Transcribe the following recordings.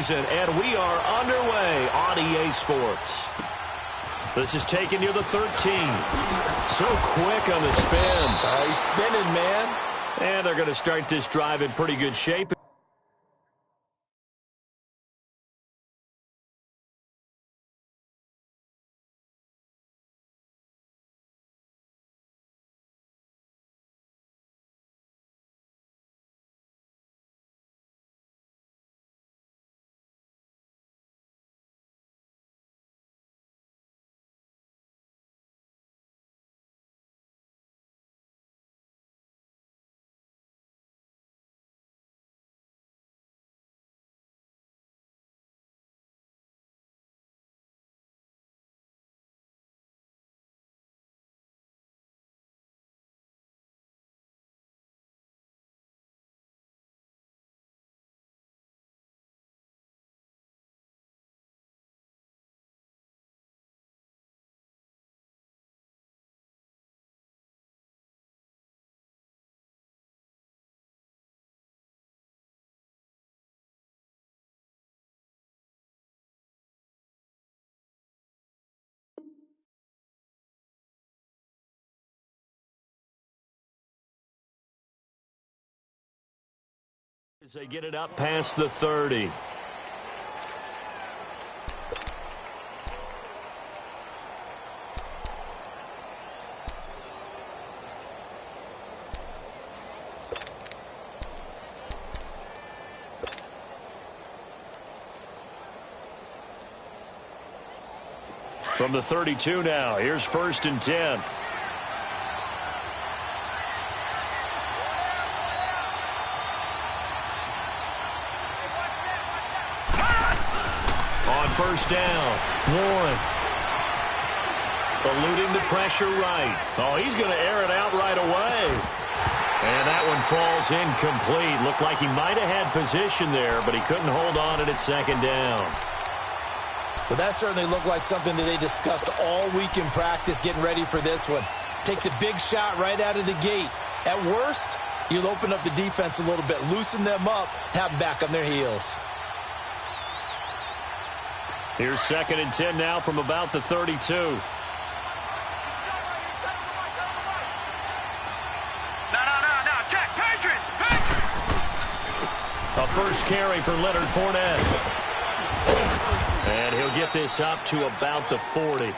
season, and we are underway on EA Sports. This is taken near the 13. So quick on the spin. He's spinning, man. And they're going to start this drive in pretty good shape. As they get it up past the 30. From the 32 now, here's 1st and 10. First down, Warren. Eluding the pressure right. Oh, he's going to air it out right away. And that one falls incomplete. Looked like he might have had position there, but he couldn't hold on at second down. Well, that certainly looked like something that they discussed all week in practice getting ready for this one. Take the big shot right out of the gate. At worst, you'll open up the defense a little bit, loosen them up, have them back on their heels. Here's 2nd and 10 now from about the 32. No. Check. Patriot. A first carry for Leonard Fournette. And he'll get this up to about the 40.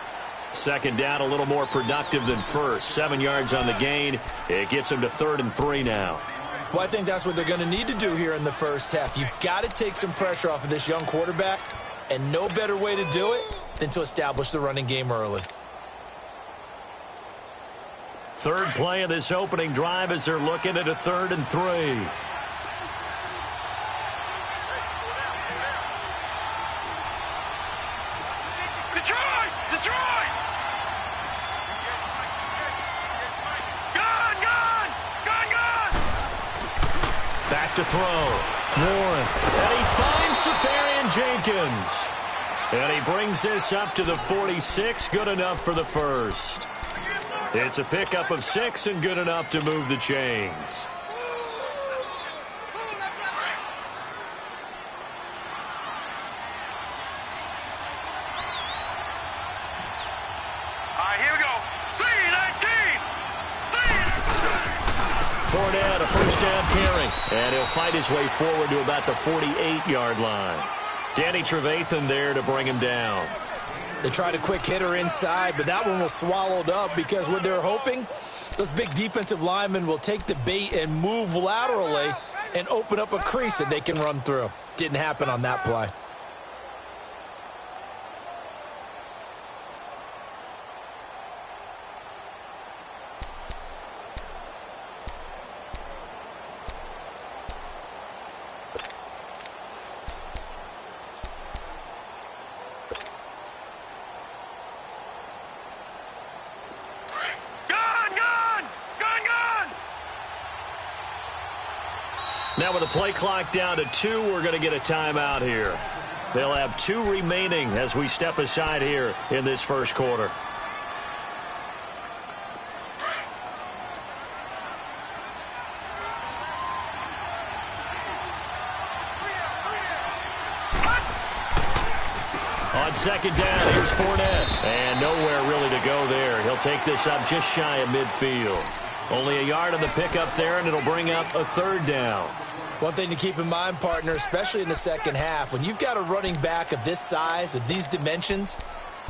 2nd down, a little more productive than first. 7 yards on the gain. It gets him to 3rd and 3 now. Well, I think that's what they're going to need to do here in the first half. You've got to take some pressure off of this young quarterback. And no better way to do it than to establish the running game early. Third play of this opening drive as they're looking at a 3rd and 3. Detroit! Gone! Back to throw. Warren. And he finds Safarian Jenkins. And he brings this up to the 46. Good enough for the first. It's a pickup of 6 and good enough to move the chains. Here we go. 3-19. Fournette, a first down carry. And he'll fight his way forward to about the 48-yard line. Danny Trevathan there to bring him down. They tried a quick hitter inside, but that one was swallowed up because what they're hoping, those big defensive linemen will take the bait and move laterally and open up a crease that they can run through. Didn't happen on that play. Now with the play clock down to 2, we're going to get a timeout here. They'll have 2 remaining as we step aside here in this first quarter. On second down, here's Fournette. And nowhere really to go there. He'll take this up just shy of midfield. Only a yard on the pickup there, and it'll bring up a third down. One thing to keep in mind, partner, especially in the second half, when you've got a running back of this size, of these dimensions,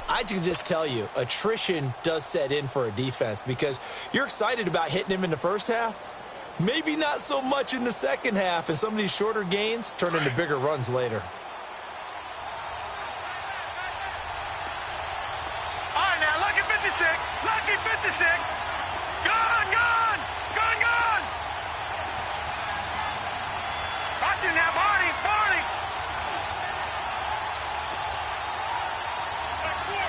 I can just tell you, attrition does set in for a defense because you're excited about hitting him in the first half. Maybe not so much in the second half, and some of these shorter gains turn into bigger runs later. All right, now, lucky 56. Lucky 56. Gone, gone. Gone, gone. Watch it now, Barney. Barney. Check four.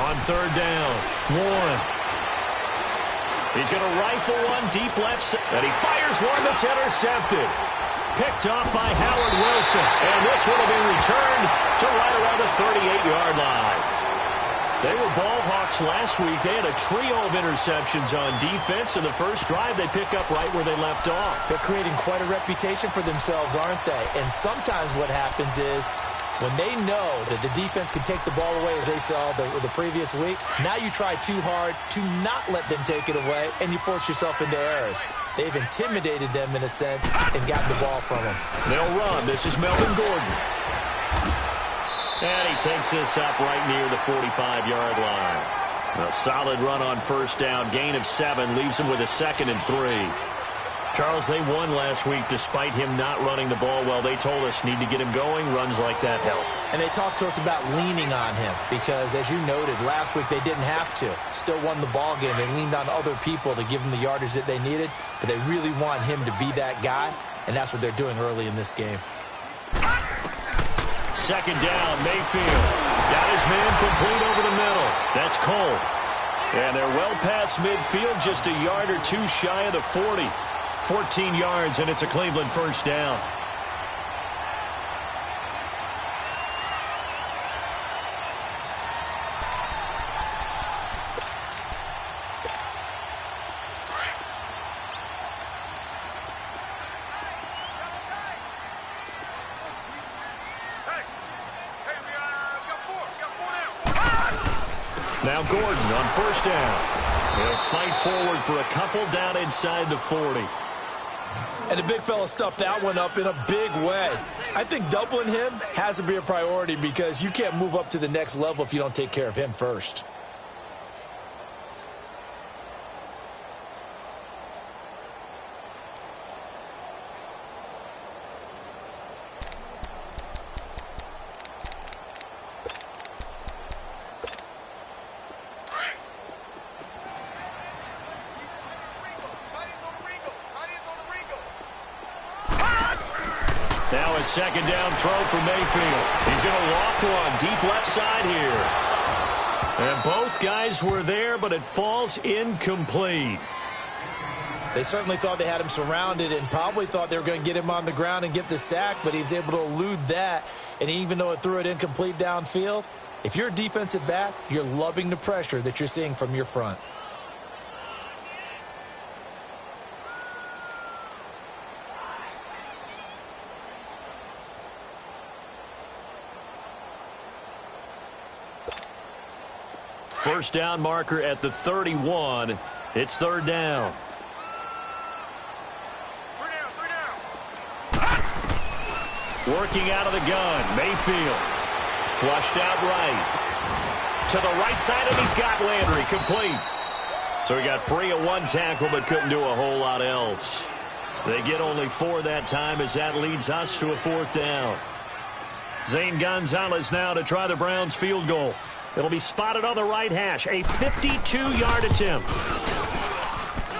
On third down, Warren. He's going to rifle one deep left side, and he fires one that's intercepted. Picked off by Howard Wilson, and this one will be returned to right around the 38-yard line. They were ball hawks last week. They had a trio of interceptions on defense. In the first drive, they pick up right where they left off. They're creating quite a reputation for themselves, aren't they? And sometimes what happens is when they know that the defense can take the ball away, as they saw the previous week, now you try too hard to not let them take it away, and you force yourself into errors. They've intimidated them in a sense and gotten the ball from them. They'll run. This is Melvin Gordon. And he takes this up right near the 45-yard line. A solid run on first down. Gain of 7 leaves him with a 2nd and 3. Charles, they won last week despite him not running the ball well. They told us need to get him going. Runs like that help. And they talked to us about leaning on him because, as you noted, last week they didn't have to. Still won the ball game. They leaned on other people to give them the yardage that they needed, but they really want him to be that guy, and that's what they're doing early in this game. Second down, Mayfield. Got his man complete over the middle. That's Cole. And they're well past midfield, just a yard or two shy of the 40. 14 yards, and it's a Cleveland first down. Now Gordon on first down. He'll fight forward for a couple down inside the 40. And the big fella stuffed that one up in a big way. I think doubling him has to be a priority because you can't move up to the next level if you don't take care of him first. Now a second down throw for Mayfield. He's going to loft one deep left side here. And both guys were there, but it falls incomplete. They certainly thought they had him surrounded and probably thought they were going to get him on the ground and get the sack, but he was able to elude that. And even though it threw it incomplete downfield, if you're a defensive back, you're loving the pressure that you're seeing from your front. First down marker at the 31. It's third down. Working out of the gun. Mayfield. Flushed out right. To the right side, and he's got Landry. Complete. So he got free of one tackle, but couldn't do a whole lot else. They get only 4 that time as that leads us to a fourth down. Zane Gonzalez now to try the Browns field goal. It'll be spotted on the right hash. A 52-yard attempt.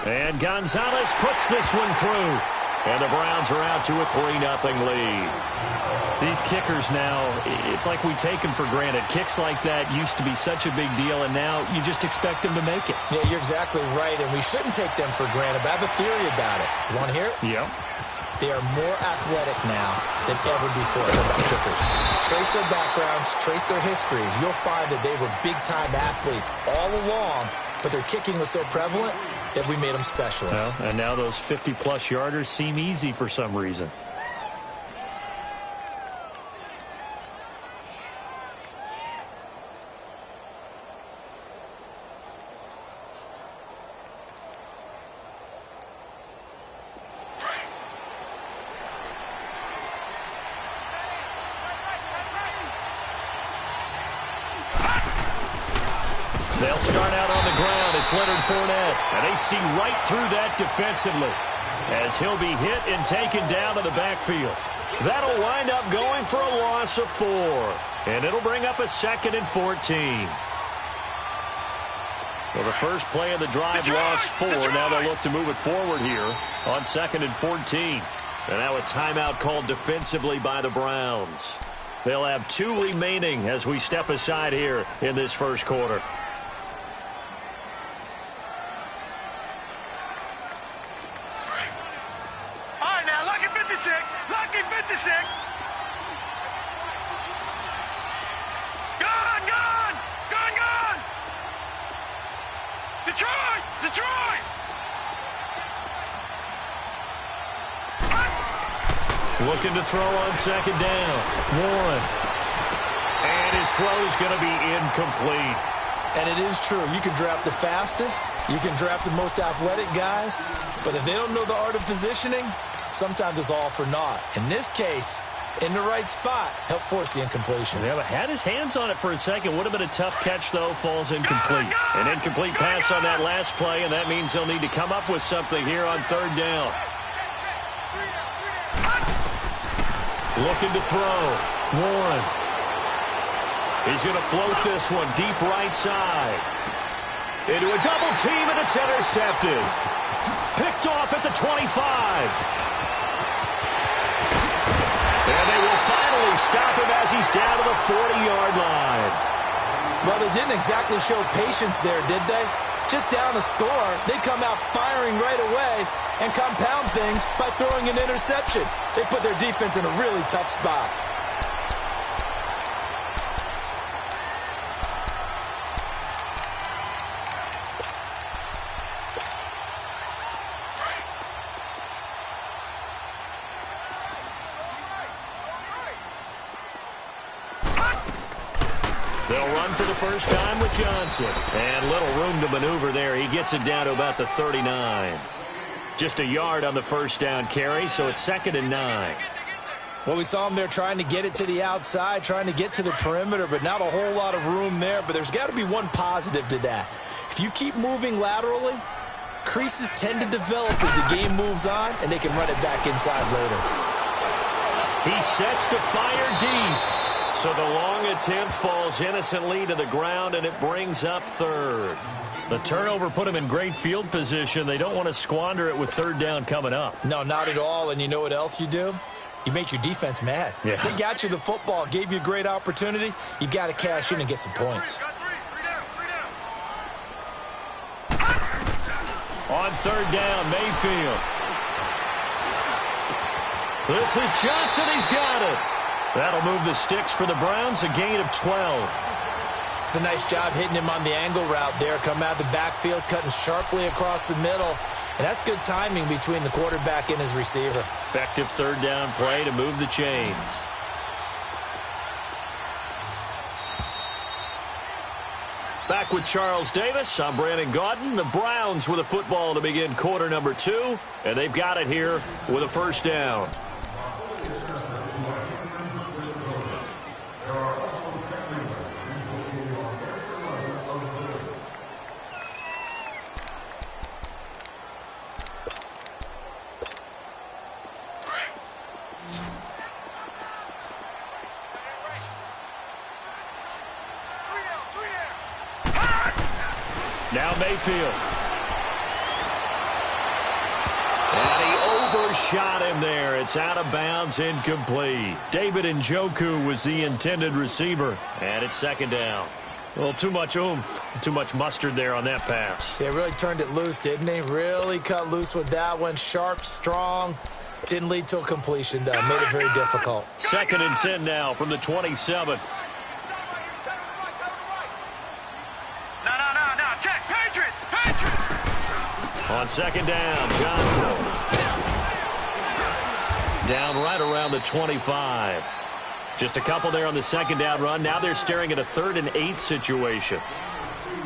And Gonzalez puts this one through. And the Browns are out to a 3-0 lead. These kickers now, it's like we take them for granted. Kicks like that used to be such a big deal, and now you just expect them to make it. Yeah, you're exactly right, and we shouldn't take them for granted. But I have a theory about it. You want to hear it? Yep. They are more athletic now than ever before. About kickers. Trace their backgrounds, trace their histories. You'll find that they were big-time athletes all along, but their kicking was so prevalent that we made them specialists. Well, and now those 50-plus yarders seem easy for some reason. They'll start out on the ground. It's Leonard Fournette. And they see right through that defensively as he'll be hit and taken down to the backfield. That'll wind up going for a loss of 4. And it'll bring up a 2nd and 14. Well, the first play of the drive lost 4. Now they'll look to move it forward here on 2nd and 14. And now a timeout called defensively by the Browns. They'll have 2 remaining as we step aside here in this first quarter. All right, now, lucky 56. Lucky 56. Gone, gone. Gone, gone. Detroit. Detroit. Looking to throw on 2nd down. Warren. And his throw is going to be incomplete. And it is true. You can draft the fastest. You can draft the most athletic guys. But if they don't know the art of positioning, sometimes it's all for naught. In this case, in the right spot, help force the incompletion. Yeah, but had his hands on it for a second. Would have been a tough catch, though. Falls incomplete. An incomplete pass on that last play, and that means they'll need to come up with something here on 3rd down. Looking to throw. Warren. He's going to float this one deep right side. Into a double team, and it's intercepted. Picked off at the 25. And they will finally stop him as he's down to the 40-yard line. Well, they didn't exactly show patience there, did they? Just down a score, they come out firing right away and compound things by throwing an interception. They put their defense in a really tough spot. They'll run for the first time with Johnson. And little room to maneuver there. He gets it down to about the 39. Just a yard on the first down carry, so it's 2nd and 9. Well, we saw him there trying to get it to the outside, trying to get to the perimeter, but not a whole lot of room there. But there's got to be one positive to that. If you keep moving laterally, creases tend to develop as the game moves on, and they can run it back inside later. He sets to fire deep. So the long attempt falls innocently to the ground, and it brings up 3rd. The turnover put him in great field position. They don't want to squander it with 3rd down coming up. No, not at all. And you know what else you do? You make your defense mad. Yeah. They got you the football, gave you a great opportunity. You got to cash in and get some points. On 3rd down, Mayfield. This is Johnson. He's got it. That'll move the sticks for the Browns, a gain of 12. It's a nice job hitting him on the angle route there. Come out of the backfield, cutting sharply across the middle. And that's good timing between the quarterback and his receiver. Effective 3rd down play to move the chains. Back with Charles Davis. I'm Brandon Gaudin. The Browns with a football to begin quarter number 2. And they've got it here with a first down. Now Mayfield. And he overshot him there. It's out of bounds, incomplete. David Njoku was the intended receiver. And it's 2nd down. Well, too much oomph, too much mustard there on that pass. They really turned it loose, didn't they? Really cut loose with that one. Sharp, strong. Didn't lead to a completion, though. Made it very difficult. 2nd and 10 now from the 27. On 2nd down, Johnson. Down right around the 25. Just a couple there on the 2nd down run. Now they're staring at a 3rd and 8 situation.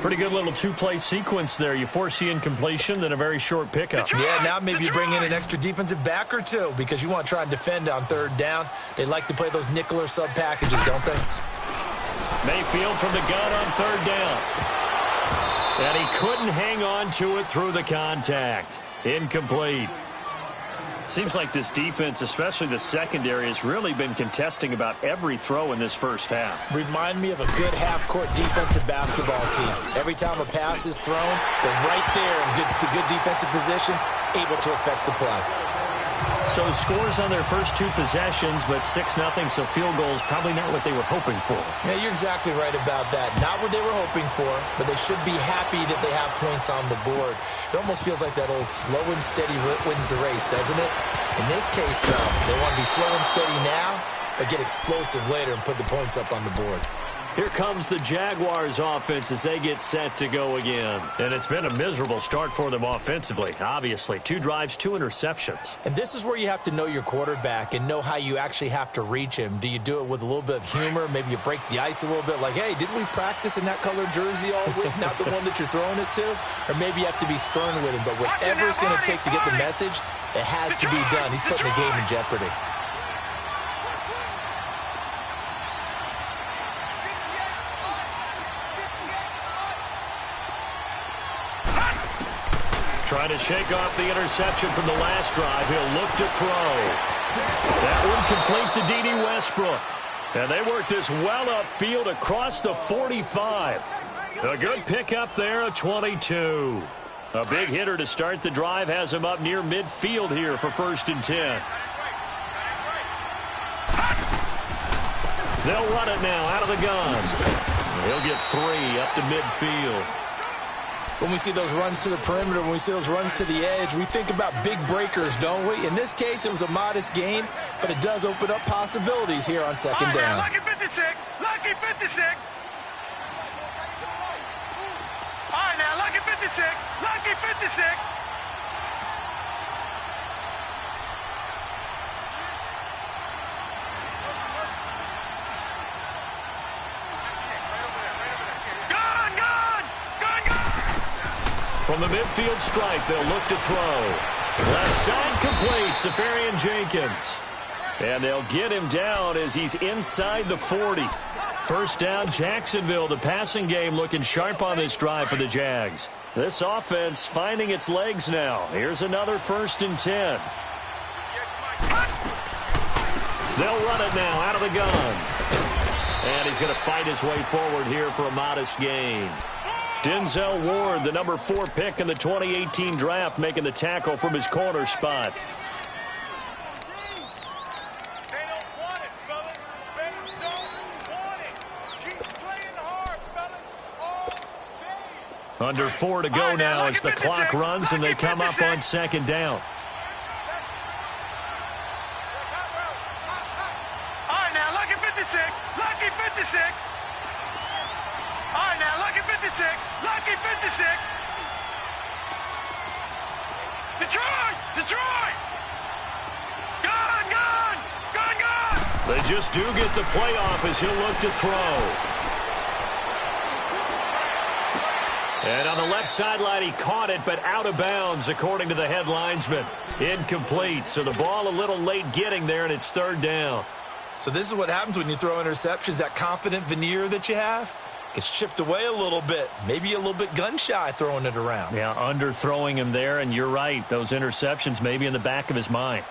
Pretty good little 2-play sequence there. You force the incompletion, then a very short pickup. Yeah, now maybe you bring in an extra defensive back or 2 because you want to try and defend on 3rd down. They like to play those nickel or sub packages, don't they? Mayfield from the gun on 3rd down. And he couldn't hang on to it through the contact. Incomplete. Seems like this defense, especially the secondary, has really been contesting about every throw in this first half. Remind me of a good half-court defensive basketball team. Every time a pass is thrown, they're right there in good defensive position, able to affect the play. So scores on their first two possessions, but 6-0, so field goals probably not what they were hoping for. Yeah, you're exactly right about that. Not what they were hoping for, but they should be happy that they have points on the board. It almost feels like that old slow and steady wins the race, doesn't it? In this case, though, they want to be slow and steady now, but get explosive later and put the points up on the board. Here comes the Jaguars offense as they get set to go again. And it's been a miserable start for them offensively, obviously. 2 drives, 2 interceptions. And this is where you have to know your quarterback and know how you actually have to reach him. Do you do it with a little bit of humor? Maybe you break the ice a little bit like, hey, didn't we practice in that colored jersey all week, not the one that you're throwing it to? Or maybe you have to be stern with him. But whatever it's going to take to get the message, it has to be done. He's putting the game in jeopardy. Trying to shake off the interception from the last drive. He'll look to throw. That one complete to D.D. Westbrook. And they work this well upfield across the 45. A good pickup there, a 22. A big hitter to start the drive has him up near midfield here for 1st and 10. They'll run it now out of the gun. He'll get 3 up to midfield. When we see those runs to the perimeter, when we see those runs to the edge, we think about big breakers, don't we? In this case, it was a modest gain, but it does open up possibilities here on second down. Lucky 56. Lucky 56. All right, now, lucky 56. Lucky 56. From the midfield stripe, they'll look to throw. Left side complete, Safarian Jenkins. And they'll get him down as he's inside the 40. First down, Jacksonville. The passing game looking sharp on this drive for the Jags. This offense finding its legs now. Here's another 1st and 10. They'll run it now out of the gun. And he's going to fight his way forward here for a modest gain. Denzel Ward, the number 4 pick in the 2018 draft, making the tackle from his corner spot. They don't want it, fellas. They don't want it. Keep playing hard, fellas, all day. Under 4 to go now as the clock runs and they come up on 2nd down. All right, now, lucky 56. Lucky 56. All right, now, lucky 56. Lucky 56. Detroit! Detroit! Gone, gone! Gone, gone! They just do get the playoff as he'll look to throw. And on the left sideline, he caught it, but out of bounds, according to the head linesman. Incomplete, so the ball a little late getting there, and it's 3rd down. So this is what happens when you throw interceptions, that confident veneer that you have. Gets chipped away a little bit. Maybe a little bit gun-shy throwing it around. Yeah, underthrowing him there, and you're right. Those interceptions may be in the back of his mind.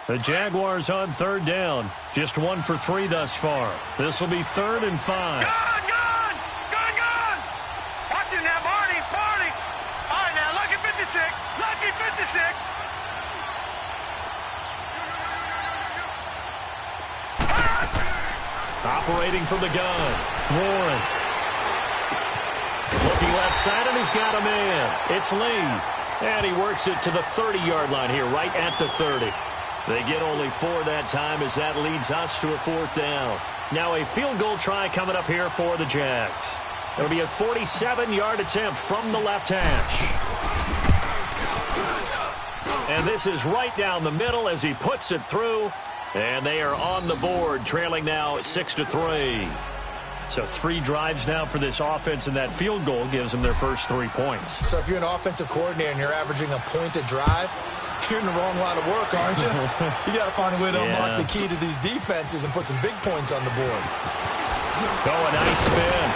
The Jaguars on 3rd down. Just 1 for 3 thus far. This will be 3rd and 5. Gone, gone! Gone, gone! Watch it now, Barney, Barney! All right, now, lucky 56. Lucky 56. Operating from the gun. Warren. Looking left side, and he's got a man. It's Lee. And he works it to the 30-yard line here, right at the 30. They get only 4 that time as that leads us to a 4th down. Now a field goal try coming up here for the Jags. It'll be a 47-yard attempt from the left hash. And this is right down the middle as he puts it through. And they are on the board, trailing now 6-3. So 3 drives now for this offense, and that field goal gives them their first 3 points. So if you're an offensive coordinator and you're averaging a point a drive, you're in the wrong line of work, aren't you? You got to find a way to unlock the key to these defenses and put some big points on the board. Oh, a nice spin.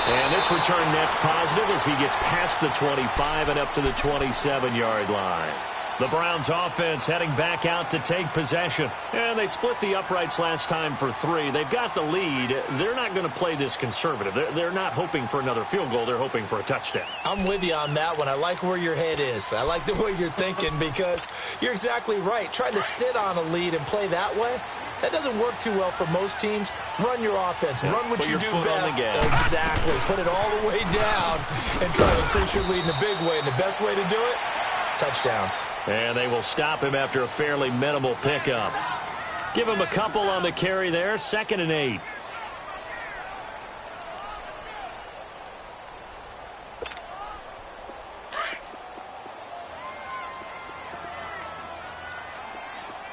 And this return net's positive as he gets past the 25 and up to the 27-yard line. The Browns offense heading back out to take possession. And they split the uprights last time for 3. They've got the lead. They're not going to play this conservative. They're not hoping for another field goal. They're hoping for a touchdown. I'm with you on that one. I like where your head is. I like the way you're thinking because you're exactly right. Trying to sit on a lead and play that way, that doesn't work too well for most teams. Run your offense. Yeah, run what you do best. Exactly. Put it all the way down and try to increase your lead in a big way. And the best way to do it, touchdowns. And they will stop him after a fairly minimal pickup. Give him a couple on the carry there. 2nd and 8.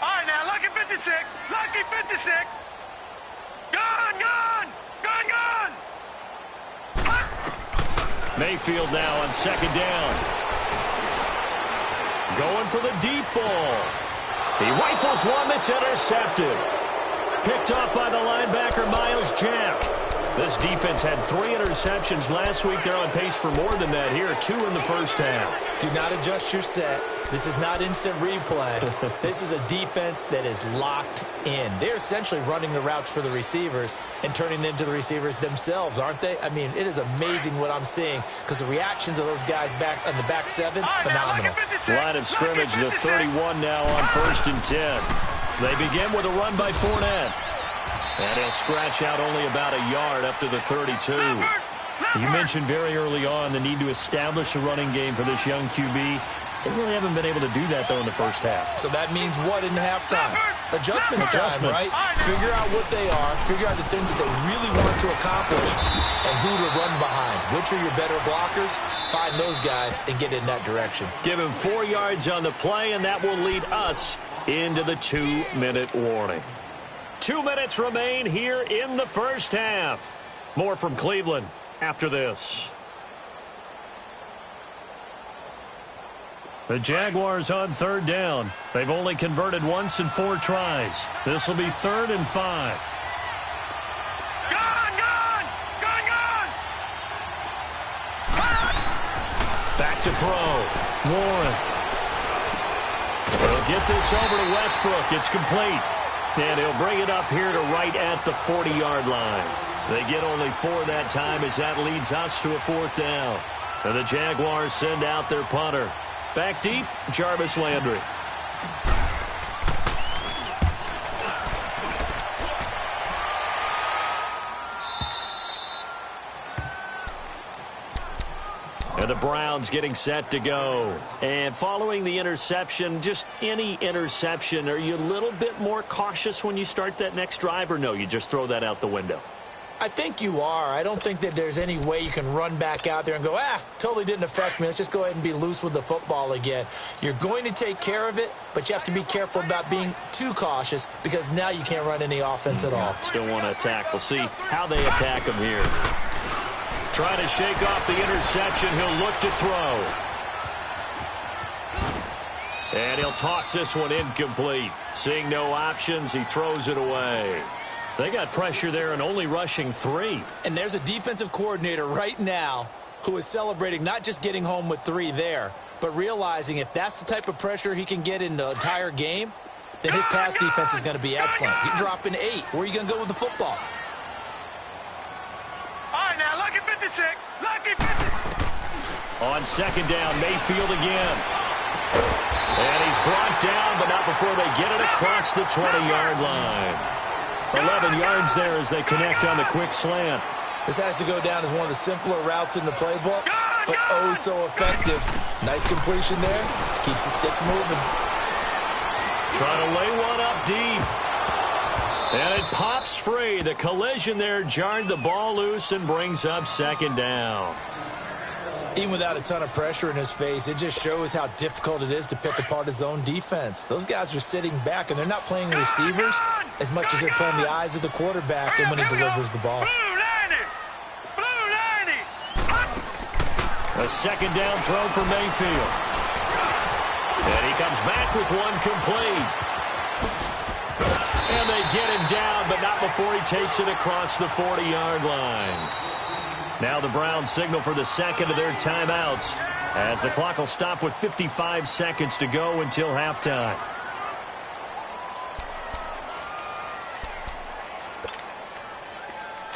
All right, now, lucky 56. Lucky 56. Gone, gone. Gone, gone. Mayfield now on 2nd down. Going for the deep ball. He rifles one that's intercepted. Picked off by the linebacker, Miles Jack. This defense had 3 interceptions last week. They're on pace for more than that here. 2 in the first half. Do not adjust your set. This is not instant replay. This is a defense that is locked in. They're essentially running the routes for the receivers and turning into the receivers themselves, aren't they? I mean, it is amazing what I'm seeing because the reactions of those guys back on the back 7, phenomenal. Line of scrimmage, the 31 now on 1st and 10. They begin with a run by Fournette. And he'll scratch out only about a yard up to the 32. You mentioned very early on the need to establish a running game for this young QB. They really haven't been able to do that, though, in the first half. So that means what in halftime? Adjustments time, right? Figure out what they are. Figure out the things that they really want to accomplish and who to run behind. Which are your better blockers? Find those guys and get in that direction. Give him 4 yards on the play, and that will lead us into the 2-minute warning. 2 minutes remain here in the first half. More from Cleveland after this. The Jaguars on 3rd down. They've only converted once in 4 tries. This will be 3rd and 5. Gone, gone. Gone, gone. Back to throw. Warren. He'll get this over to Westbrook. It's complete. And he'll bring it up here to right at the 40-yard line. They get only 4 that time as that leads us to a 4th down. And the Jaguars send out their punter. Back deep, Jarvis Landry. And the Browns getting set to go. And following the interception, just any interception, are you a little bit more cautious when you start that next drive, or no, you just throw that out the window? I think you are. I don't think that there's any way you can run back out there and go, totally didn't affect me. Let's just go ahead and be loose with the football again. You're going to take care of it, but you have to be careful about being too cautious because now you can't run any offense at all. Still want to attack. We'll see how they attack him here. Trying to shake off the interception. He'll look to throw. And he'll toss this one incomplete. Seeing no options, he throws it away. They got pressure there and only rushing 3. And there's a defensive coordinator right now who is celebrating not just getting home with 3 there, but realizing if that's the type of pressure he can get in the entire game, then his pass defense is going to be excellent. You're dropping 8. Where are you going to go with the football? All right, now, lucky 56. Lucky 56. On 2nd down, Mayfield again. And he's brought down, but not before they get it across the 20-yard line. 11 yards there as they connect on the quick slant. This has to go down as one of the simpler routes in the playbook, but oh so effective. Nice completion there. Keeps the sticks moving. Trying to lay one up deep. And it pops free. The collision there jarred the ball loose and brings up 2nd down. Even without a ton of pressure in his face, it just shows how difficult it is to pick apart his own defense. Those guys are sitting back, and they're not playing receivers as much as they're playing the eyes of the quarterback and when he delivers the ball. A 2nd down throw for Mayfield. And he comes back with one complete. And they get him down, but not before he takes it across the 40-yard line. Now the Browns signal for the second of their timeouts, as the clock will stop with 55 seconds to go until halftime.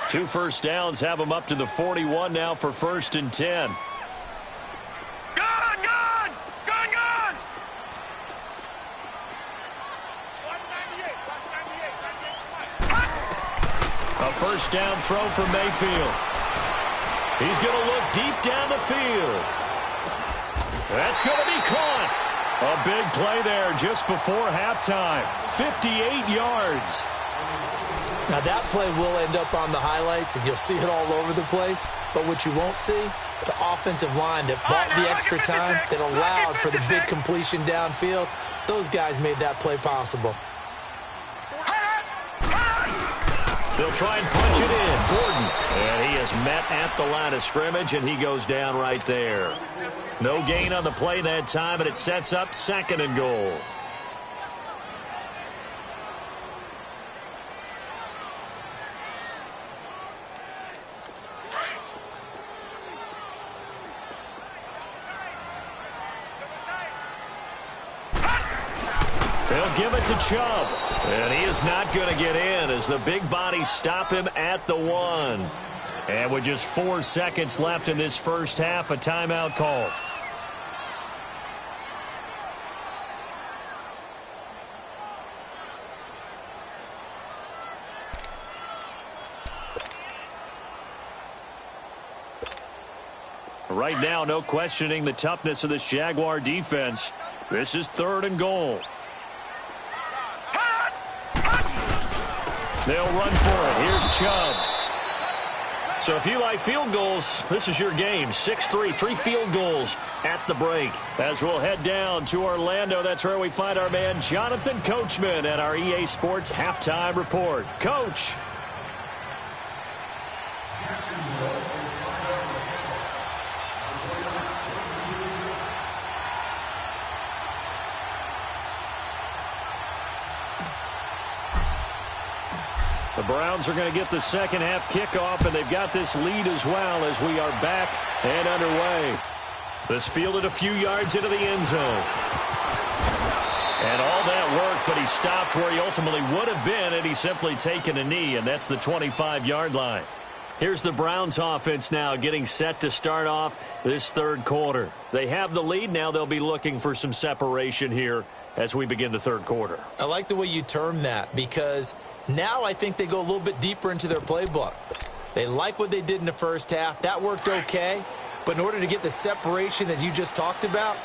Two first downs have them up to the 41 now for 1st and 10. A first down throw for Mayfield. He's going to look deep down the field. That's going to be caught. A big play there just before halftime. 58 yards. Now that play will end up on the highlights, and you'll see it all over the place. But what you won't see, the offensive line that bought the extra time, that allowed for the big completion downfield, those guys made that play possible. They'll try and punch it in. Gordon. And he is met at the line of scrimmage, and he goes down right there. No gain on the play that time, and it sets up 2nd and goal. They'll give it to Chubb. And he is not going to get in as the big bodies stop him at the 1. And with just 4 seconds left in this first half, a timeout call. Right now, no questioning the toughness of this Jaguar defense. This is 3rd and goal. They'll run for it. Here's Chubb. So if you like field goals, this is your game. 6-3, 3 field goals at the break. As we'll head down to Orlando, that's where we find our man Jonathan Coachman at our EA Sports Halftime Report. Coach. The Browns are going to get the second half kickoff, and they've got this lead as well as we are back and underway. This fielded a few yards into the end zone. And all that work, but he stopped where he ultimately would have been, and he's simply taken a knee, and that's the 25-yard line. Here's the Browns offense now getting set to start off this 3rd quarter. They have the lead. Now they'll be looking for some separation here as we begin the 3rd quarter. I like the way you term that, because now I think they go a little bit deeper into their playbook. They like what they did in the first half. That worked okay. But in order to get the separation that you just talked about,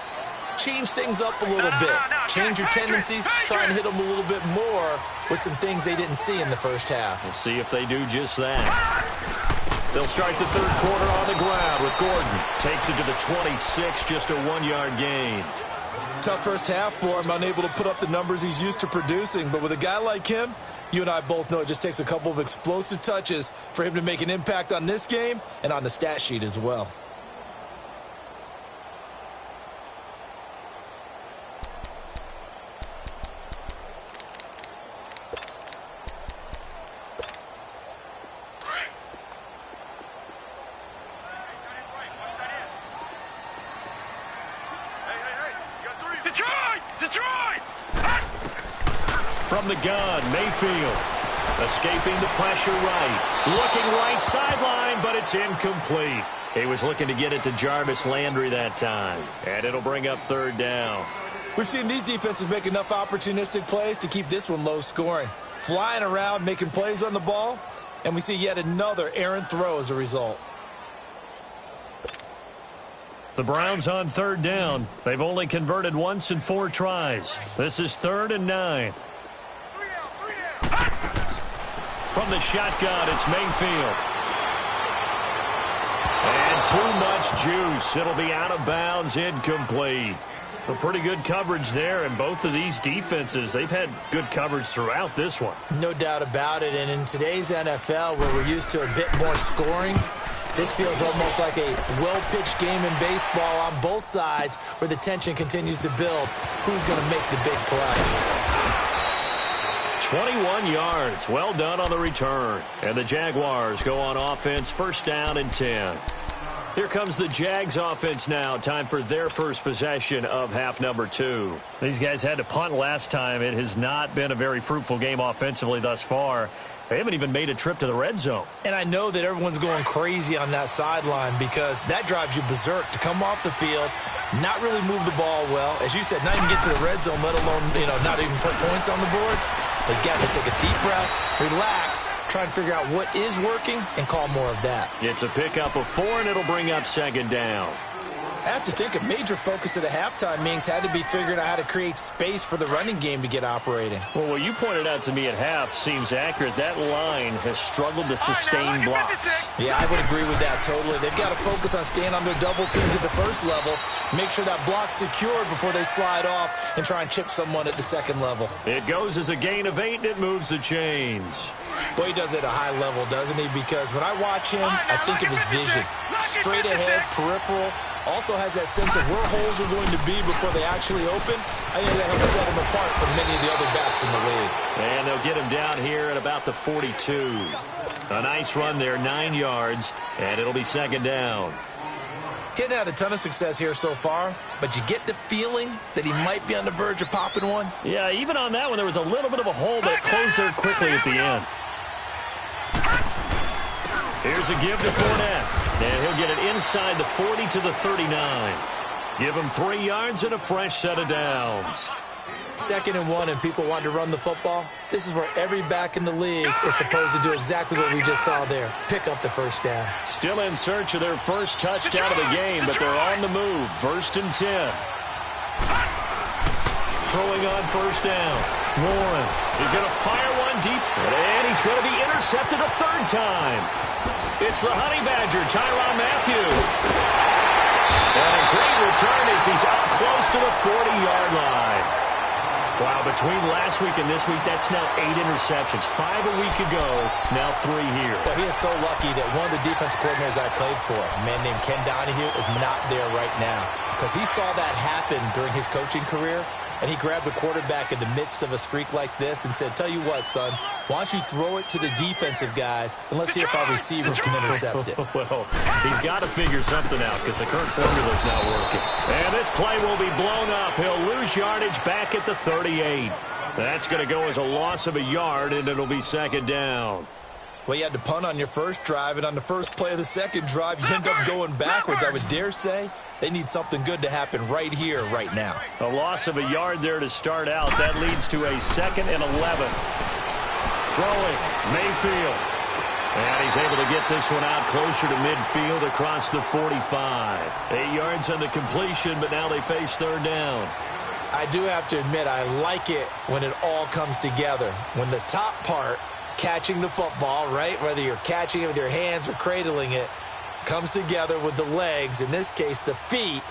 change things up a little bit. Change your tendencies. Try and hit them a little bit more with some things they didn't see in the first half. We'll see if they do just that. They'll start the 3rd quarter on the ground with Gordon. Takes it to the 26, just a 1-yard gain. Tough first half for him, unable to put up the numbers he's used to producing. But with a guy like him, you and I both know it just takes a couple of explosive touches for him to make an impact on this game and on the stat sheet as well. From the gun, Mayfield escaping the pressure right. Looking right sideline, but it's incomplete. He was looking to get it to Jarvis Landry that time. And it'll bring up 3rd down. We've seen these defenses make enough opportunistic plays to keep this one low scoring. Flying around, making plays on the ball, and we see yet another errant throw as a result. The Browns on 3rd down. They've only converted once in 4 tries. This is 3rd and 9. From the shotgun, it's Mayfield. And too much juice. It'll be out of bounds, incomplete. A pretty good coverage there, and both of these defenses, they've had good coverage throughout this one. No doubt about it, and in today's NFL, where we're used to a bit more scoring, this feels almost like a well-pitched game in baseball on both sides where the tension continues to build. Who's going to make the big play? 21 yards. Well done on the return. And the Jaguars go on offense, first down and 10. Here comes the Jags offense now. Time for their first possession of half number 2. These guys had to punt last time. It has not been a very fruitful game offensively thus far. They haven't even made a trip to the red zone. And I know that everyone's going crazy on that sideline because that drives you berserk to come off the field, not really move the ball well. As you said, not even get to the red zone, let alone, not even put points on the board. They've got to just take a deep breath, relax, try and figure out what is working, and call more of that. It's a pickup of 4, and it'll bring up second down. I have to think a major focus of the halftime meetings had to be figuring out how to create space for the running game to get operating. Well, what you pointed out to me at half seems accurate. That line has struggled to sustain blocks. Yeah, I would agree with that totally. They've got to focus on staying on their double teams at the first level, make sure that block's secured before they slide off and try and chip someone at the second level. It goes as a gain of 8, and it moves the chains. Boy, he does it at a high level, doesn't he? Because when I watch him, I think of his vision. Straight ahead, peripheral. Also has that sense of where holes are going to be before they actually open. I think that helps set him apart from many of the other backs in the league. And they'll get him down here at about the 42. A nice run there, 9 yards, and it'll be second down. Getting had a ton of success here so far, but you get the feeling that he might be on the verge of popping one. Yeah, even on that one, there was a little bit of a hole, but it closed there quickly at the end. Here's a give to Fournette. And he'll get it inside the 40 to the 39. Give him 3 yards and a fresh set of downs. 2nd and 1 and people want to run the football. This is where every back in the league is supposed to do exactly what we just saw there. Pick up the first down. Still in search of their first touchdown of the game, but they're on the move. 1st and 10. Throwing on first down. Warren. He's going to fire one deep. And he's going to be intercepted a 3rd time. It's the Honey Badger, Tyrann Mathieu. And a great return as he's up close to the 40-yard line. Wow, between last week and this week, that's now 8 interceptions. 5 a week ago, now 3 here. Well, he is so lucky that one of the defense coordinators I played for, a man named Ken Donahue, is not there right now. Because he saw that happen during his coaching career, and he grabbed the quarterback in the midst of a streak like this and said, tell you what, son, why don't you throw it to the defensive guys, and let's see if our receivers can intercept it. Well, he's got to figure something out because the current formula's not working. And this play will be blown up. He'll lose yardage back at the 38. That's going to go as a loss of a yard, and it'll be second down. Well, you had to punt on your first drive, and on the first play of the second drive, you end up going backwards. I would dare say they need something good to happen right here, right now. A loss of a yard there to start out. That leads to a 2nd and 11. Throwing, Mayfield. And he's able to get this one out closer to midfield across the 45. 8 yards on the completion, but now they face 3rd down. I do have to admit, I like it when it all comes together. When the top part, catching the football, right, whether you're catching it with your hands or cradling it, comes together with the legs, in this case the feet,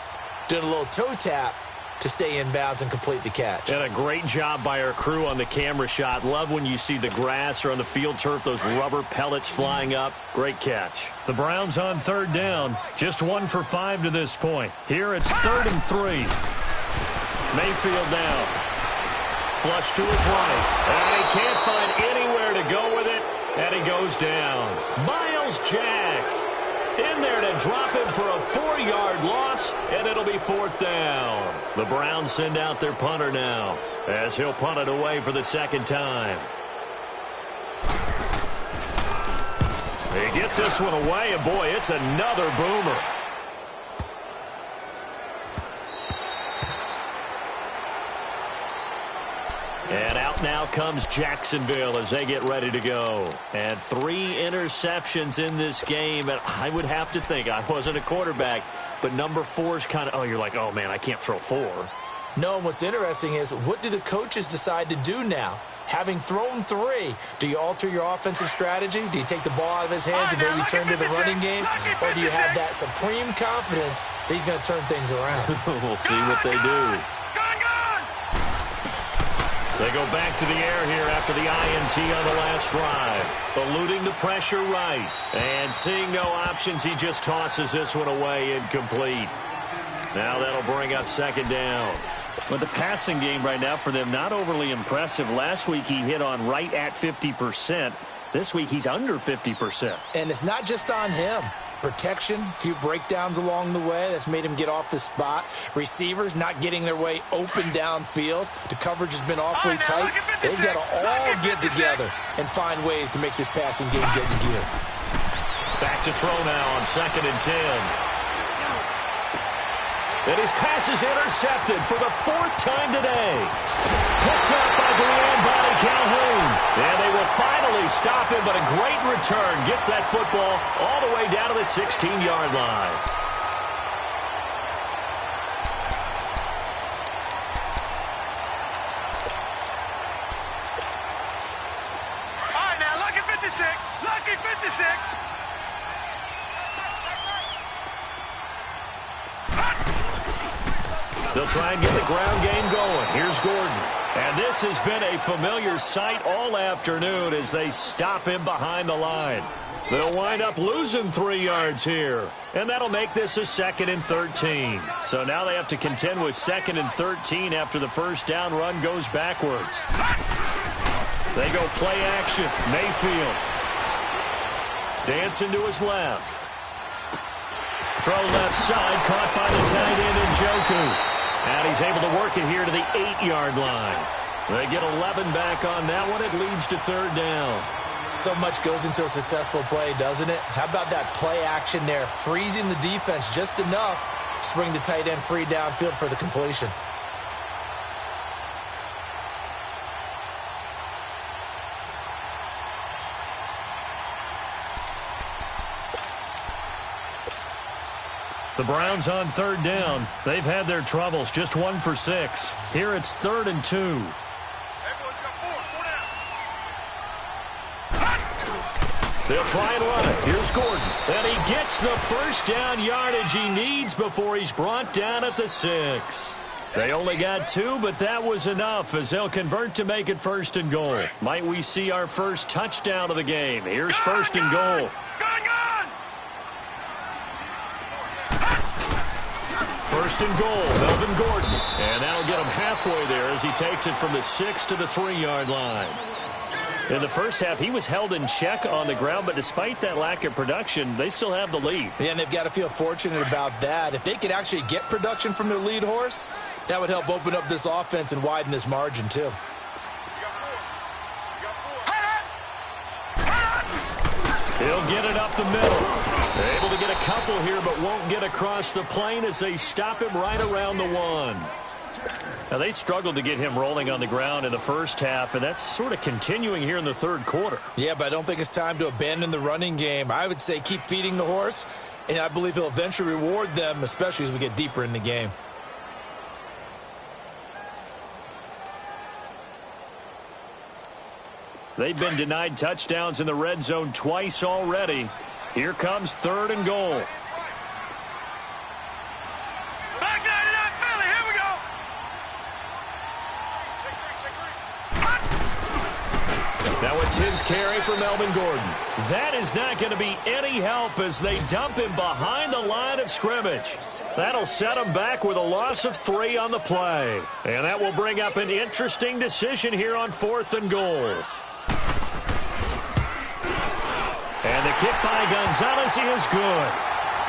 doing a little toe tap to stay in bounds and complete the catch. And a great job by our crew on the camera shot. Love when you see the grass or on the field turf, those rubber pellets flying up. Great catch. The Browns on 3rd down, just 1 for 5 to this point. Here it's 3rd and 3. Mayfield down. Flush to his right. And he can't find anywhere to go with it, and he goes down. Miles Jack in there to drop him for a 4-yard loss, and it'll be 4th down. The Browns send out their punter now as he'll punt it away for the 2nd time. He gets this one away, and boy, it's another boomer. And out now comes Jacksonville as they get ready to go. And 3 interceptions in this game. And I would have to think, I wasn't a quarterback, but number 4 is kind of, oh, you're like, oh, man, I can't throw 4. No, and what's interesting is, what do the coaches decide to do now? Having thrown 3, do you alter your offensive strategy? Do you take the ball out of his hands and maybe turn to the running game? Or do you have that supreme confidence that he's going to turn things around? We'll see what they do. They go back to the air here after the INT on the last drive. Eluding the pressure right. And seeing no options, he just tosses this one away incomplete. Now that'll bring up 2nd down. But the passing game right now for them, not overly impressive. Last week he hit on right at 50%. This week he's under 50%. And it's not just on him. Protection, a few breakdowns along the way. That's made him get off the spot. Receivers not getting their way open downfield. The coverage has been awfully tight. They've got to all get together and find ways to make this passing game get in gear. Back to throw now on 2nd and 10. And his pass is intercepted for the 4th time today. Picked up by Brian Calhoun. And they will finally stop him, but a great return. Gets that football all the way down to the 16-yard line. All right, now, lucky 56. Lucky 56. They'll try and get the ground game going. Here's Gordon. And this has been a familiar sight all afternoon as they stop him behind the line. They'll wind up losing 3 yards here. And that'll make this a 2nd and 13. So now they have to contend with 2nd and 13 after the first down run goes backwards. They go play action. Mayfield. Dancing to his left. Throw left side, caught by the tight end Njoku. And he's able to work it here to the 8-yard line. They get 11 back on that one. It leads to 3rd down. So much goes into a successful play, doesn't it? How about that play action there? Freezing the defense just enough to bring the tight end free downfield for the completion. The Browns on 3rd down. They've had their troubles, just 1 for 6. Here it's 3rd and 2. Everyone's got 4 down. They'll try and run it. Here's Gordon. And he gets the first down yardage he needs before he's brought down at the 6. They only got 2, but that was enough as they'll convert to make it 1st and goal. Might we see our first touchdown of the game? Here's 1st and goal. First and goal, Melvin Gordon. And that'll get him halfway there as he takes it from the 6 to the 3-yard line. In the first half, he was held in check on the ground, but despite that lack of production, they still have the lead. Yeah, and they've got to feel fortunate about that. If they could actually get production from their lead horse, that would help open up this offense and widen this margin, too. He'll get it up the middle. They're able to get a couple here, but won't get across the plane as they stop him right around the 1. Now, they struggled to get him rolling on the ground in the first half, and that's sort of continuing here in the 3rd quarter. Yeah, but I don't think it's time to abandon the running game. I would say keep feeding the horse, and I believe he'll eventually reward them, especially as we get deeper in the game. They've been denied touchdowns in the red zone twice already. Here comes 3rd and goal. Back 99 Philly, here we go. Now a 10th carry for Melvin Gordon. That is not going to be any help as they dump him behind the line of scrimmage. That'll set him back with a loss of 3 on the play. And that will bring up an interesting decision here on 4th and goal. And the kick by Gonzalez is good.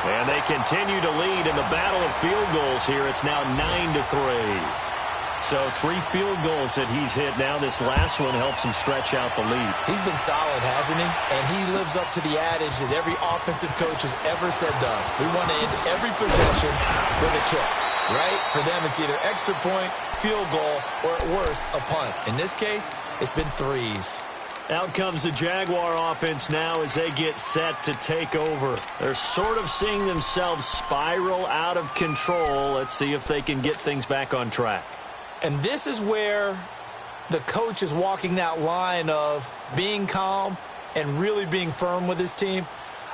And they continue to lead in the battle of field goals here. It's now 9-3. So 3 field goals that he's hit now. This last one helps him stretch out the lead. He's been solid, hasn't he? And he lives up to the adage that every offensive coach has ever said to us. We want to end every possession with a kick, right? For them, it's either extra point, field goal, or at worst, a punt. In this case, it's been 3s. Out comes the Jaguar offense now as they get set to take over. They're sort of seeing themselves spiral out of control. Let's see if they can get things back on track. And this is where the coach is walking that line of being calm and really being firm with his team.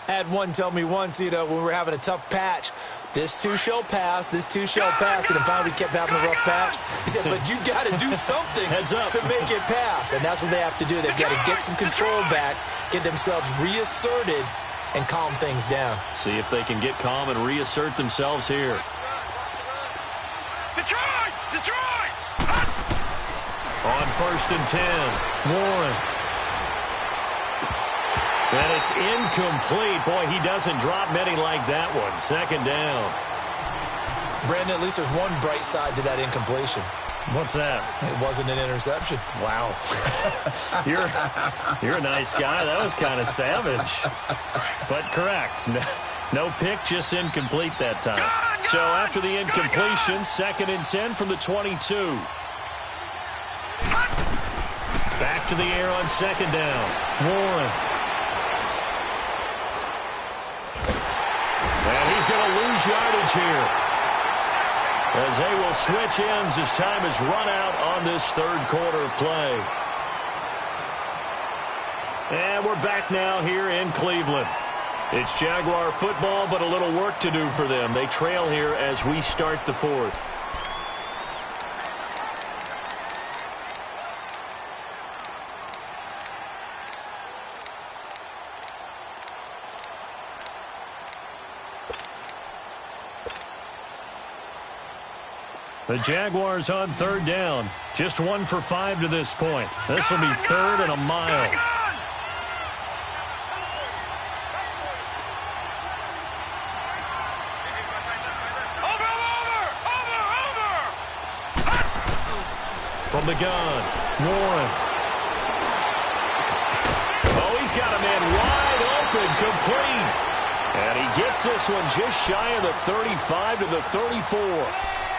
I had one tell me once, when we were having a tough patch, this too shall pass, this too shall pass, and finally we kept having a rough patch. He said, but you got to do something to make it pass, and that's what they have to do. They've got to get some control back, get themselves reasserted, and calm things down. See if they can get calm and reassert themselves here. Detroit! Detroit! On 1st and 10, Warren. And it's incomplete. Boy, he doesn't drop many like that one. 2nd down. Brandon, at least there's one bright side to that incompletion. What's that? It wasn't an interception. Wow. You're a nice guy. That was kind of savage. But correct. No pick, just incomplete that time. So after the incompletion, 2nd and 10 from the 22. Back to the air on 2nd down. Warren. And he's going to lose yardage here, as they will switch ends as time is run out on this 3rd quarter of play. And we're back now here in Cleveland. It's Jaguar football, but a little work to do for them. They trail here as we start the 4th. The Jaguars on 3rd down. Just 1 for 5 to this point. This will be 3rd and a mile. From the gun, Warren. Oh, he's got a man wide open, complete. And he gets this one just shy of the 35 to the 34.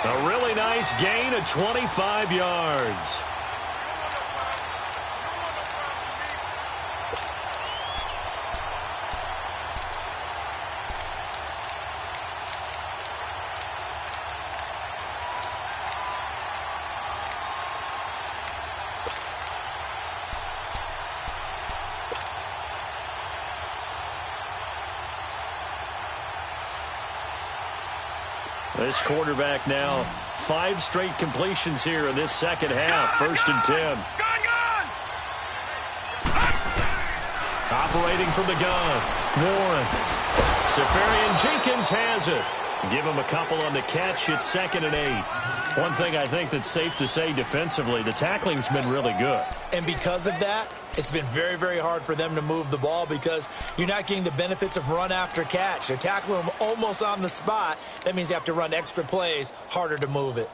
A really nice gain of 25 yards. This quarterback now, 5 straight completions here in this 2nd half. 1st and 10. Operating from the gun, Warren. Safarian Jenkins has it. Give him a couple on the catch. It's 2nd and 8. One thing I think that's safe to say defensively, the tackling's been really good. And because of that, it's been very, very hard for them to move the ball because you're not getting the benefits of run after catch. They're tackling them almost on the spot. That means you have to run extra plays, harder to move it.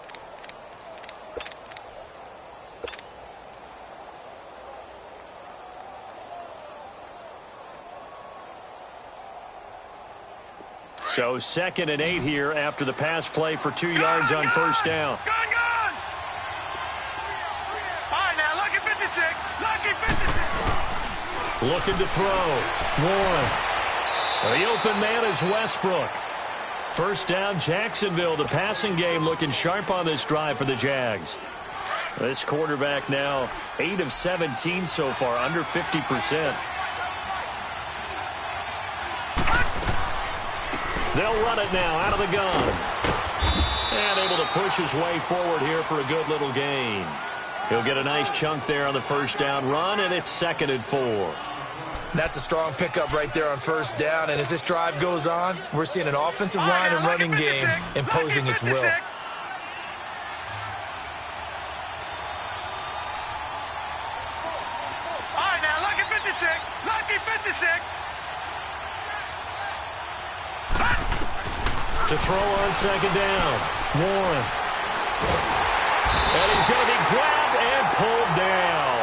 So 2nd and 8 here after the pass play for 2 yards on 1st down. Looking to throw. Warren. The open man is Westbrook. 1st down, Jacksonville. The passing game looking sharp on this drive for the Jags. This quarterback now 8 of 17 so far, under 50%. They'll run it now out of the gun. And able to push his way forward here for a good little gain. He'll get a nice chunk there on the 1st down run, and it's 2nd and 4. That's a strong pickup right there on 1st down. And as this drive goes on, we're seeing an offensive line and running game imposing its will. All right, now, lucky 56. Lucky 56. To throw on 2nd down. Warren. And he's going to be grabbed and pulled down.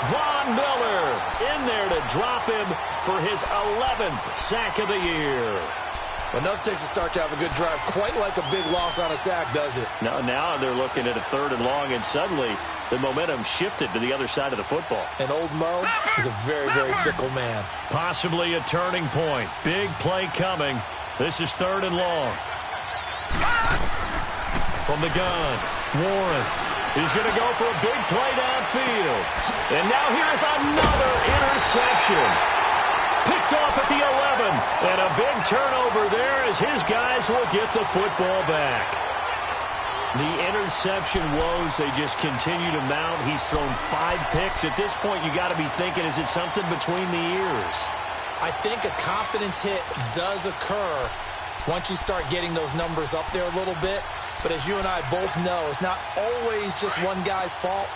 Von Miller in there to drop him for his 11th sack of the year. Well, nothing takes a start to have a good drive quite like a big loss on a sack, does it? Now they're looking at a 3rd and long, and suddenly the momentum shifted to the other side of the football. And old Mo is a very, very fickle man. Possibly a turning point. Big play coming. This is 3rd and long. From the gun, Warren. He's going to go for a big play downfield. And now here's another interception. Picked off at the 11. And a big turnover there as his guys will get the football back. The interception woes, they just continue to mount. He's thrown 5 picks. At this point, you got to be thinking, is it something between the ears? I think a confidence hit does occur once you start getting those numbers up there a little bit. But as you and I both know, it's not always just one guy's fault.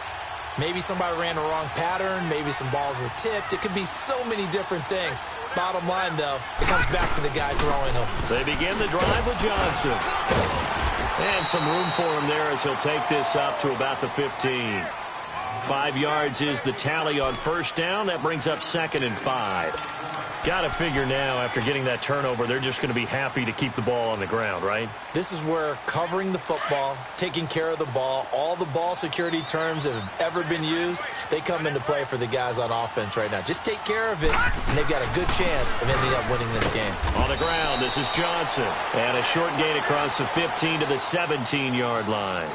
Maybe somebody ran the wrong pattern. Maybe some balls were tipped. It could be so many different things. Bottom line, though, it comes back to the guy throwing them. They begin the drive with Johnson. And some room for him there as he'll take this up to about the 15. 5 yards is the tally on first down. That brings up 2nd and 5. Got to figure now, after getting that turnover, they're just going to be happy to keep the ball on the ground, right? This is where covering the football, taking care of the ball, all the ball security terms that have ever been used, they come into play for the guys on offense right now. Just take care of it, and they've got a good chance of ending up winning this game. On the ground, this is Johnson. And a short gain across the 15 to the 17-yard line.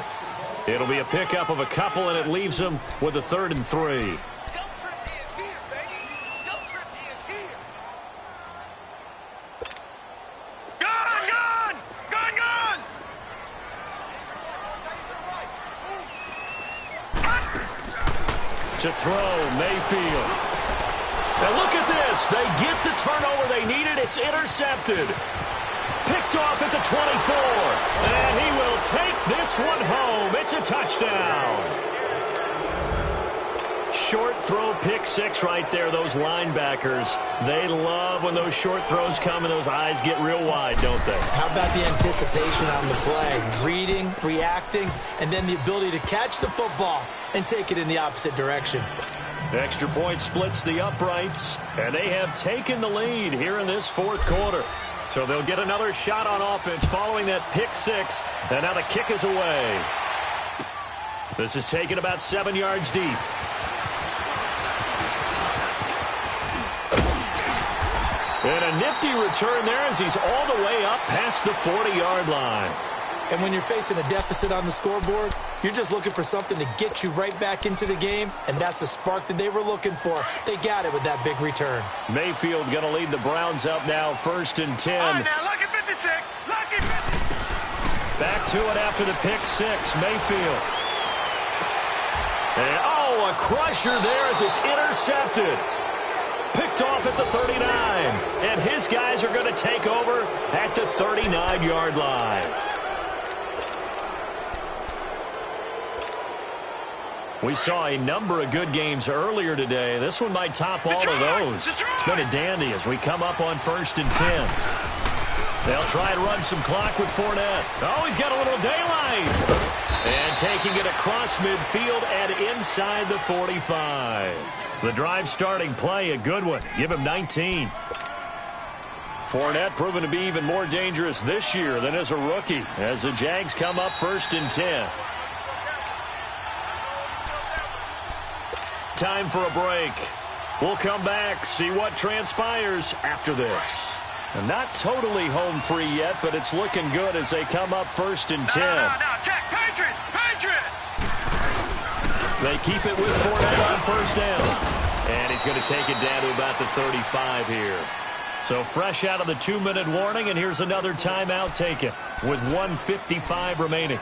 It'll be a pickup of a couple, and it leaves them with a 3rd and 3. To throw, Mayfield. And look at this. They get the turnover they needed. It's intercepted. Picked off at the 24. And he will take this one home. It's a touchdown. Short throw, pick 6 right there. Those linebackers, they love when those short throws come and those eyes get real wide, don't they? How about the anticipation on the play? Reading, reacting, and then the ability to catch the football and take it in the opposite direction. Extra point splits the uprights, and they have taken the lead here in this 4th quarter. So they'll get another shot on offense following that pick 6, and now the kick is away. This is taken about 7 yards deep. And a nifty return there as he's all the way up past the 40-yard line. And when you're facing a deficit on the scoreboard, you're just looking for something to get you right back into the game, and that's the spark that they were looking for. They got it with that big return. Mayfield going to lead the Browns up now, 1st and 10. All right, now, lucky 56. Lucky 56. Back to it after the pick 6, Mayfield. And, oh, a crusher there as it's intercepted. Picked off at the 39. And his guys are going to take over at the 39-yard line. We saw a number of good games earlier today. This one might top all of those. It's been a dandy as we come up on 1st and 10. They'll try and run some clock with Fournette. Oh, he's got a little daylight. And taking it across midfield and inside the 45. The drive starting play, a good one. Give him 19. Fournette proven to be even more dangerous this year than as a rookie as the Jags come up 1st and 10. Time for a break. We'll come back, see what transpires after this. And not totally home free yet, but it's looking good as they come up 1st and 10. No, Jack, Patriot! They keep it with Fournette on 1st down. And he's going to take it down to about the 35 here. So fresh out of the 2-minute warning, and here's another timeout taken with 1:55 remaining.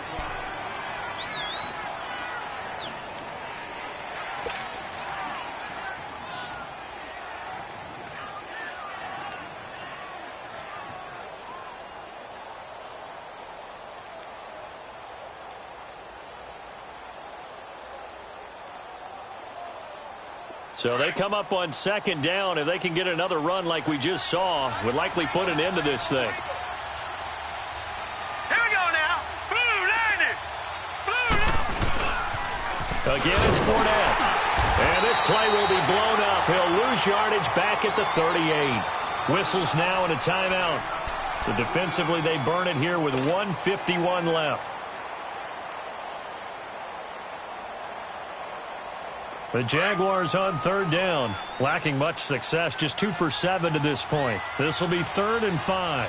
So they come up on 2nd down. If they can get another run like we just saw, would likely put an end to this thing. Here we go now. Blue landed. Again, it's Fournette. And this play will be blown up. He'll lose yardage back at the 38. Whistles now and a timeout. So defensively, they burn it here with 1:51 left. The Jaguars on 3rd down, lacking much success, just 2 for 7 to this point. This will be 3rd and 5.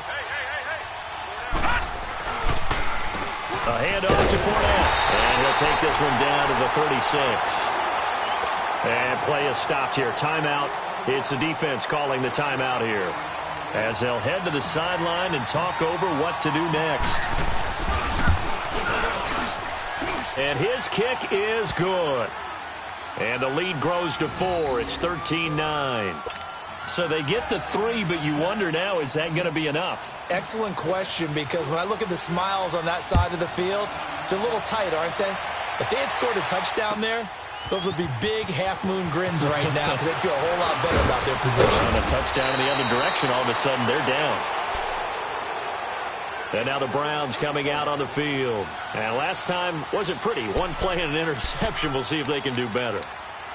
A handoff to Fournette, and he'll take this one down to the 36. And play is stopped here. Timeout. It's the defense calling the timeout here, as they'll head to the sideline and talk over what to do next. And his kick is good. And the lead grows to 4. It's 13-9. So they get the 3, but you wonder now, is that going to be enough? Excellent question, because when I look at the smiles on that side of the field, they're a little tight, aren't they? If they had scored a touchdown there, those would be big half-moon grins right now because they'd feel a whole lot better about their position. On a touchdown in the other direction, all of a sudden they're down. And now the Browns coming out on the field. And last time wasn't pretty. One play and an interception. We'll see if they can do better.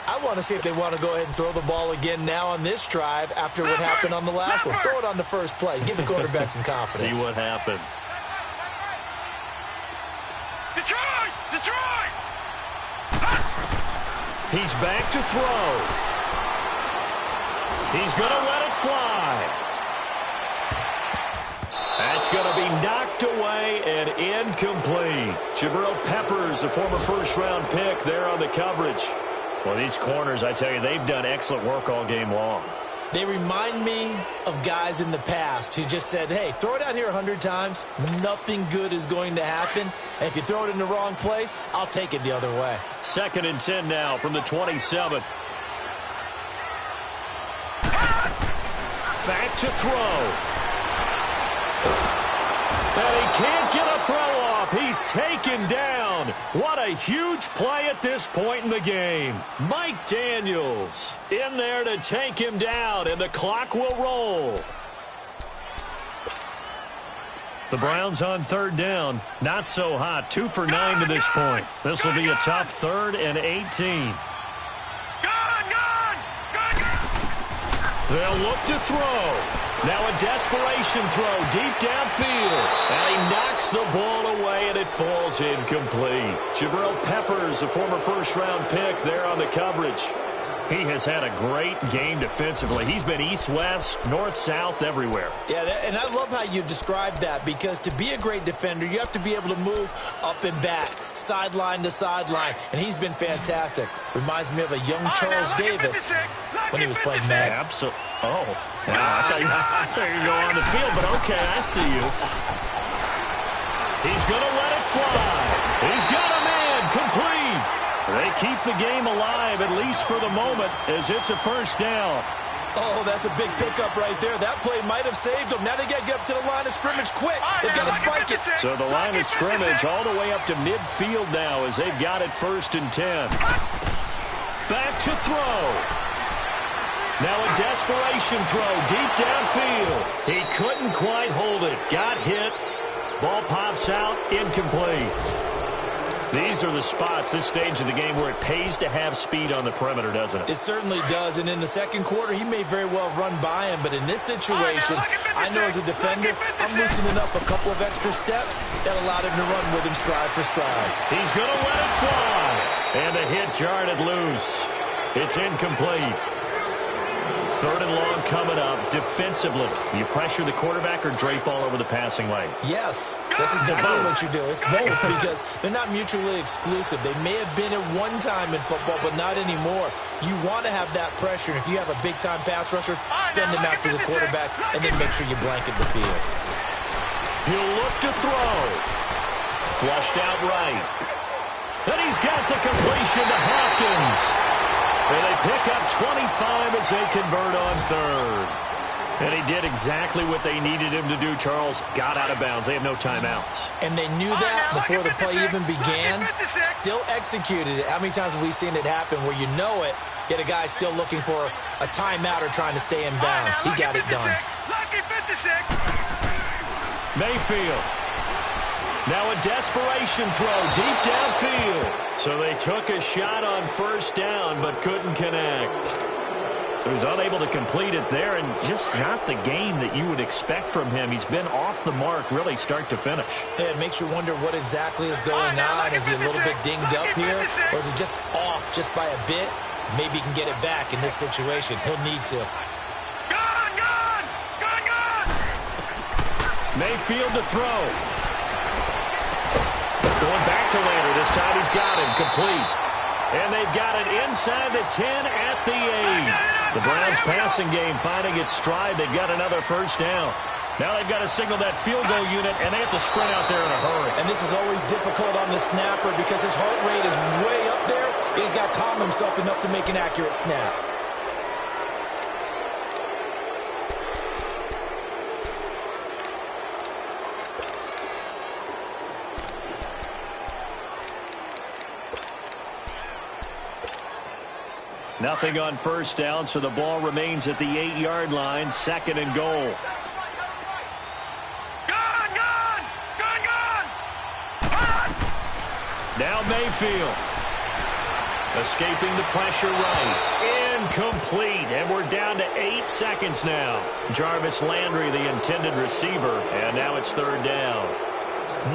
I want to see if they want to go ahead and throw the ball again now on this drive after what happened on the last one. Throw it on the first play. Give the quarterback some confidence. See what happens. Detroit! Detroit! He's back to throw. He's going to let it fly. That's going to be knocked away and incomplete. Jabril Peppers, a former first-round pick, there on the coverage. Well, these corners, I tell you, they've done excellent work all game long. They remind me of guys in the past who just said, hey, throw it out here 100 times. Nothing good is going to happen. And if you throw it in the wrong place, I'll take it the other way. 2nd and 10 now from the 27. Back to throw. And he can't get a throw off. He's taken down. What a huge play at this point in the game. Mike Daniels in there to take him down, and the clock will roll. The Browns on 3rd down. Not so hot. 2 for 9 to this point. This will be a tough 3rd and 18. They'll look to throw. Now a desperation throw deep downfield. And he knocks the ball away, and it falls incomplete. Jabril Peppers, a former first-round pick, there on the coverage. He has had a great game defensively. He's been east-west, north-south, everywhere. Yeah, and I love how you described that, because to be a great defender, you have to be able to move up and back, sideline to sideline, and he's been fantastic. Reminds me of a young Charles Davis when he was playing Madden. Absolutely. Oh, wow. I thought you were going on the field, but okay, I see you. He's going to let it fly. He's got a man complete. They keep the game alive, at least for the moment, as it's a first down. Oh, that's a big pickup right there. That play might have saved them. Now they got to get up to the line of scrimmage quick. They've got to spike it. So the line of scrimmage all the way up to midfield now as they've got it 1st and 10. Back to throw. Now a desperation throw deep downfield. He couldn't quite hold it. Got hit. Ball pops out. Incomplete. These are the spots, this stage of the game, where it pays to have speed on the perimeter, doesn't it? It certainly does. And in the second quarter, he may very well run by him. But in this situation, I know as a defender, I'm loosening up a couple of extra steps that allowed him to run with him stride for stride. He's going to let it fly. And the hit jarred it loose. It's incomplete. 3rd and long coming up. Defensively, you pressure the quarterback or drape all over the passing lane? Yes, that's exactly what you do. It's both, because they're not mutually exclusive. They may have been at one time in football, but not anymore. You want to have that pressure. And if you have a big-time pass rusher, send him after the quarterback, and then make sure you blanket the field. He'll look to throw. Flushed out right. And he's got the completion to Hopkins. And they pick up 25 as they convert on 3rd. And he did exactly what they needed him to do, Charles. Got out of bounds. They have no timeouts. And they knew that before the play even began. Still executed it. How many times have we seen it happen where you know it, yet a guy still looking for a timeout or trying to stay in bounds? He got it done. Mayfield. Now a desperation throw deep downfield. So they took a shot on 1st down but couldn't connect. So he's unable to complete it there, and just not the game that you would expect from him. He's been off the mark really start to finish. Yeah, it makes you wonder what exactly is going on. Is he a little bit dinged up here, or is he just off just by a bit? Maybe he can get it back in this situation. He'll need to. Mayfield to throw. Going back to Lander. This time he's got him complete. And they've got it inside the 10 at the 8. The Browns passing game finding its stride. They've got another 1st down. Now they've got to signal that field goal unit, and they have to sprint out there in a hurry. And this is always difficult on the snapper because his heart rate is way up there. He's got to calm himself enough to make an accurate snap. Nothing on first down, so the ball remains at the 8-yard line, 2nd and goal. Now Mayfield. Escaping the pressure right. Incomplete. And we're down to 8 seconds now. Jarvis Landry, the intended receiver. And now it's 3rd down.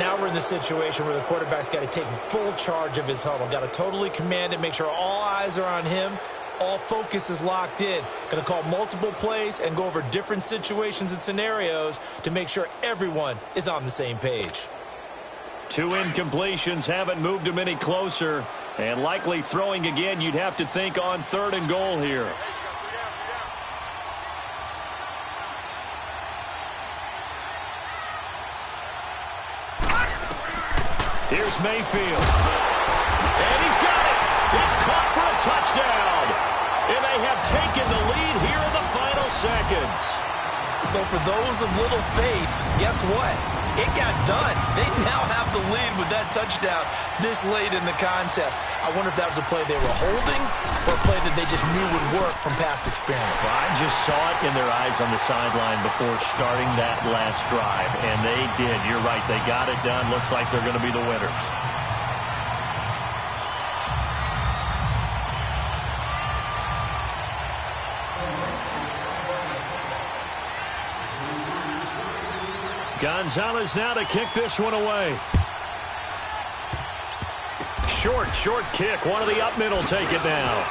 Now we're in the situation where the quarterback's got to take full charge of his huddle. Got to totally command it, make sure all eyes are on him. All focus is locked in. Going to call multiple plays and go over different situations and scenarios to make sure everyone is on the same page. 2 incompletions haven't moved him any closer. And likely throwing again, you'd have to think on 3rd and goal here. Here's Mayfield. And he's got it. It's caught for a touchdown. And they have taken the lead here in the final seconds. So for those of little faith, guess what? It got done. They now have the lead with that touchdown this late in the contest. I wonder if that was a play they were holding or a play that they just knew would work from past experience. Well, I just saw it in their eyes on the sideline before starting that last drive, and they did. You're right. They got it done. Looks like they're going to be the winners. Gonzalez now to kick this one away. Short kick. One of the up middle take it now.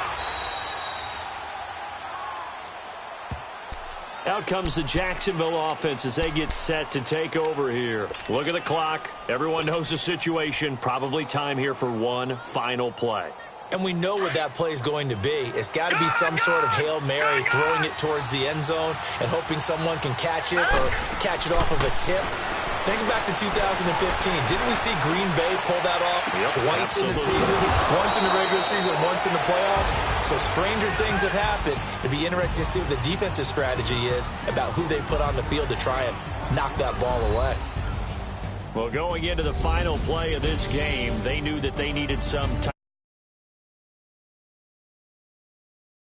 Out comes the Jacksonville offense as they get set to take over here. Look at the clock. Everyone knows the situation. Probably time here for one final play. And we know what that play is going to be. It's got to be some sort of Hail Mary, throwing it towards the end zone and hoping someone can catch it or catch it off of a tip. Think back to 2015. Didn't we see Green Bay pull that off twice in the season? Once in the regular season, once in the playoffs. So stranger things have happened. It'd be interesting to see what the defensive strategy is about who they put on the field to try and knock that ball away. Well, going into the final play of this game, they knew that they needed some time.